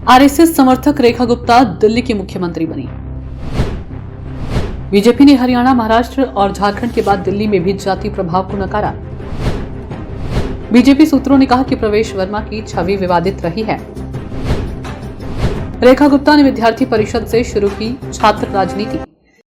RSS समर्थक रेखा गुप्ता दिल्ली की मुख्यमंत्री बनी। बीजेपी ने हरियाणा, महाराष्ट्र और झारखंड के बाद दिल्ली में भी जाति प्रभाव को नकारा। बीजेपी सूत्रों ने कहा कि प्रवेश वर्मा की छवि विवादित रही है। रेखा गुप्ता ने विद्यार्थी परिषद से शुरू की छात्र राजनीति।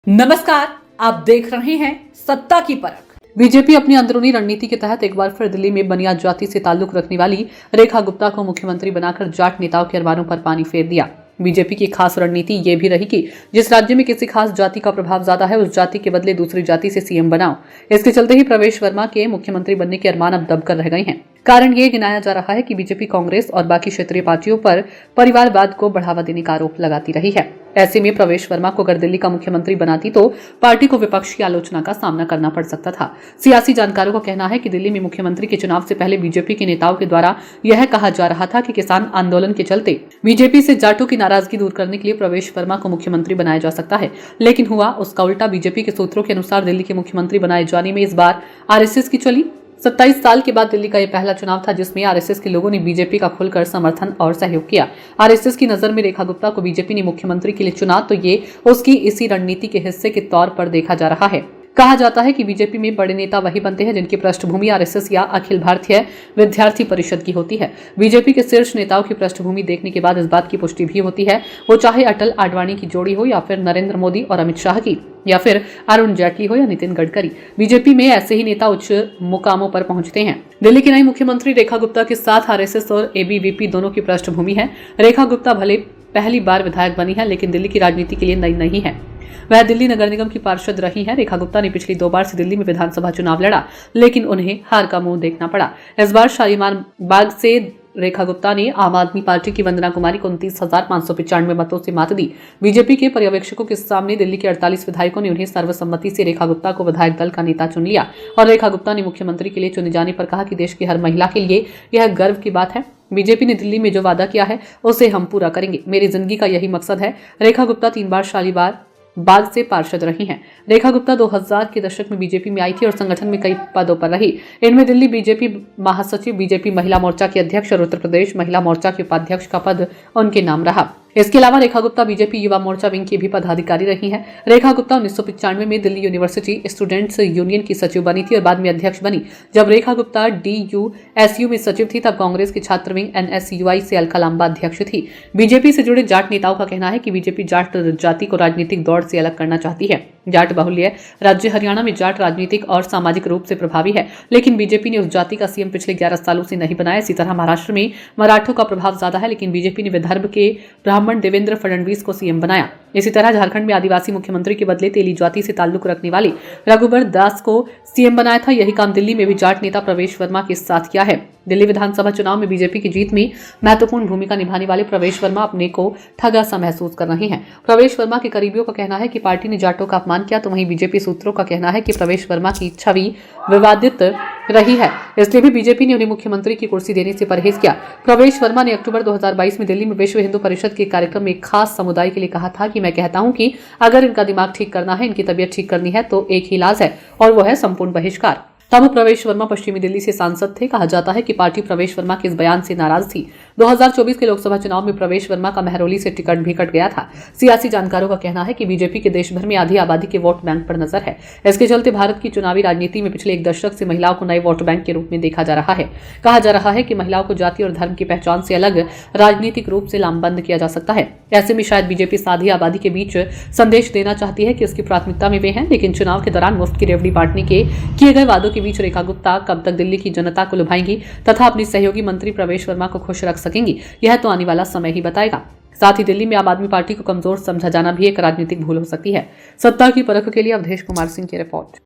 नमस्कार, आप देख रहे हैं सत्ता की परख। बीजेपी अपनी अंदरूनी रणनीति के तहत एक बार फिर दिल्ली में बनियाद जाति से ताल्लुक रखने वाली रेखा गुप्ता को मुख्यमंत्री बनाकर जाट नेताओं के अरमानों पर पानी फेर दिया। बीजेपी की खास रणनीति ये भी रही कि जिस राज्य में किसी खास जाति का प्रभाव ज्यादा है, उस जाति के बदले दूसरी जाति से सीएम बनाओ। इसके चलते ही प्रवेश वर्मा के मुख्यमंत्री बनने के अरमान अब दबकर रह गए हैं। कारण ये गिनाया जा रहा है कि बीजेपी कांग्रेस और बाकी क्षेत्रीय पार्टियों पर परिवारवाद को बढ़ावा देने का आरोप लगाती रही है। ऐसे में प्रवेश वर्मा को अगर दिल्ली का मुख्यमंत्री बनाती तो पार्टी को विपक्ष की आलोचना का सामना करना पड़ सकता था। सियासी जानकारों का कहना है कि दिल्ली में मुख्यमंत्री के चुनाव से पहले बीजेपी के नेताओं के द्वारा यह कहा जा रहा था कि किसान आंदोलन के चलते बीजेपी से जाटों की नाराजगी दूर करने के लिए प्रवेश वर्मा को मुख्यमंत्री बनाया जा सकता है, लेकिन हुआ उसका उल्टा। बीजेपी के सूत्रों के अनुसार दिल्ली के मुख्यमंत्री बनाए जाने में इस बार आरएसएस की चली। 27 साल के बाद दिल्ली का यह पहला चुनाव था जिसमें आरएसएस के लोगों ने बीजेपी का खुलकर समर्थन और सहयोग किया। आरएसएस की नजर में रेखा गुप्ता को बीजेपी ने मुख्यमंत्री के लिए चुना तो ये उसकी इसी रणनीति के हिस्से के तौर पर देखा जा रहा है। कहा जाता है कि बीजेपी में बड़े नेता वही बनते हैं जिनकी पृष्ठभूमि आरएसएस या अखिल भारतीय विद्यार्थी परिषद की होती है। बीजेपी के शीर्ष नेताओं की पृष्ठभूमि देखने के बाद इस बात की पुष्टि भी होती है, वो चाहे अटल आडवाणी की जोड़ी हो या फिर नरेंद्र मोदी और अमित शाह की, या फिर अरुण जेटली हो या नितिन गडकरी। बीजेपी में ऐसे ही नेता उच्च मुकामों पर पहुंचते हैं। दिल्ली की नई मुख्यमंत्री रेखा गुप्ता के साथ आरएसएस और एबीवीपी दोनों की पृष्ठभूमि है। रेखा गुप्ता भले पहली बार विधायक बनी है, लेकिन दिल्ली की राजनीति के लिए नई नहीं है। वह दिल्ली नगर निगम की पार्षद रही हैं। रेखा गुप्ता ने पिछली 2 बार से दिल्ली में विधानसभा चुनाव लड़ा, लेकिन उन्हें हार का मुंह देखना पड़ा। इस बार शालीमार बाग से रेखा गुप्ता ने आम आदमी पार्टी की वंदना कुमारी को 29,595 मतों से मात दी। बीजेपी के पर्यवेक्षकों के सामने दिल्ली के 48 विधायकों ने उन्हें सर्वसम्मति से रेखा गुप्ता को विधायक दल का नेता चुन लिया और रेखा गुप्ता ने मुख्यमंत्री के लिए चुने जाने पर कहा कि देश की हर महिला के लिए यह गर्व की बात है। बीजेपी ने दिल्ली में जो वादा किया है उसे हम पूरा करेंगे। मेरी जिंदगी का यही मकसद है। रेखा गुप्ता 3 बार शालीमार बाग से पार्षद रही हैं। रेखा गुप्ता 2000 के दशक में बीजेपी में आई थी और संगठन में कई पदों पर रही। इनमें दिल्ली बीजेपी महासचिव, बीजेपी महिला मोर्चा की अध्यक्ष और उत्तर प्रदेश महिला मोर्चा के उपाध्यक्ष का पद उनके नाम रहा। इसके अलावा रेखा गुप्ता बीजेपी युवा मोर्चा विंग की भी पदाधिकारी रही हैं। रेखा गुप्ता 1995 में दिल्ली यूनिवर्सिटी स्टूडेंट्स यूनियन की सचिव बनी थी और बाद में अध्यक्ष बनी। जब रेखा गुप्ता DUSU में सचिव थी तब कांग्रेस की छात्र विंग NSUI से अलका लांबा अध्यक्ष थी। बीजेपी से जुड़े जाट नेताओं का कहना है कि बीजेपी जाट जाति को राजनीतिक दौड़ से अलग करना चाहती है। जाट बहुल्य राज्य हरियाणा में जाट राजनीतिक और सामाजिक रूप से प्रभावी है, लेकिन बीजेपी ने उस जाति का सीएम पिछले 11 सालों से नहीं बनाया। इसी तरह महाराष्ट्र में मराठों का प्रभाव ज्यादा है, लेकिन बीजेपी ने विदर्भ के ब्राह्मण देवेंद्र फडणवीस को सीएम बनाया। इसी तरह झारखंड में आदिवासी मुख्यमंत्री के बदले तेली जाति से ताल्लुक रखने वाले रघुबर दास को सीएम बनाया था। यही काम दिल्ली में भी जाट नेता प्रवेश वर्मा के साथ किया है। दिल्ली विधानसभा चुनाव में बीजेपी की जीत में महत्वपूर्ण भूमिका निभाने वाले प्रवेश वर्मा अपने को ठगा सा महसूस कर रहे हैं। प्रवेश वर्मा के करीबियों का कहना है कि पार्टी ने जाटों का अपमान किया, तो वहीं बीजेपी सूत्रों का कहना है कि प्रवेश वर्मा की छवि विवादित रही है, इसलिए भी बीजेपी ने उन्हें मुख्यमंत्री की कुर्सी देने से परहेज किया। प्रवेश वर्मा ने अक्टूबर 2022 में दिल्ली में विश्व हिंदू परिषद के कार्यक्रम में एक खास समुदाय के लिए कहा था कि मैं कहता हूं कि अगर इनका दिमाग ठीक करना है, इनकी तबीयत ठीक करनी है, तो एक ही इलाज है और वो है संपूर्ण बहिष्कार। तब प्रवेश वर्मा पश्चिमी दिल्ली से सांसद थे। कहा जाता है कि पार्टी प्रवेश वर्मा के इस बयान से नाराज थी। 2024 के लोकसभा चुनाव में प्रवेश वर्मा का महरौली से टिकट भी कट गया था। सियासी जानकारों का कहना है कि बीजेपी के देश भर में आधी आबादी के वोट बैंक पर नजर है। इसके चलते भारत की चुनावी राजनीति में पिछले 1 दशक से महिलाओं को नए वोट बैंक के रूप में देखा जा रहा है। कहा जा रहा है कि महिलाओं को जाति और धर्म की पहचान से अलग राजनीतिक रूप से लामबंद किया जा सकता है। ऐसे में शायद बीजेपी साधी आबादी के बीच संदेश देना चाहती है कि उसकी प्राथमिकता में वे हैं, लेकिन चुनाव के दौरान मुफ्त की रेवड़ी बांटने के किए गए वादों के बीच रेखा गुप्ता कब तक दिल्ली की जनता को लुभाएंगी तथा अपनी सहयोगी मंत्री प्रवेश वर्मा को खुश रख सकेंगी, यह तो आने वाला समय ही बताएगा। साथ ही दिल्ली में आम आदमी पार्टी को कमजोर समझा जाना भी एक राजनीतिक भूल हो सकती है। सत्ता की परख के लिए अवधेश कुमार सिंह की रिपोर्ट।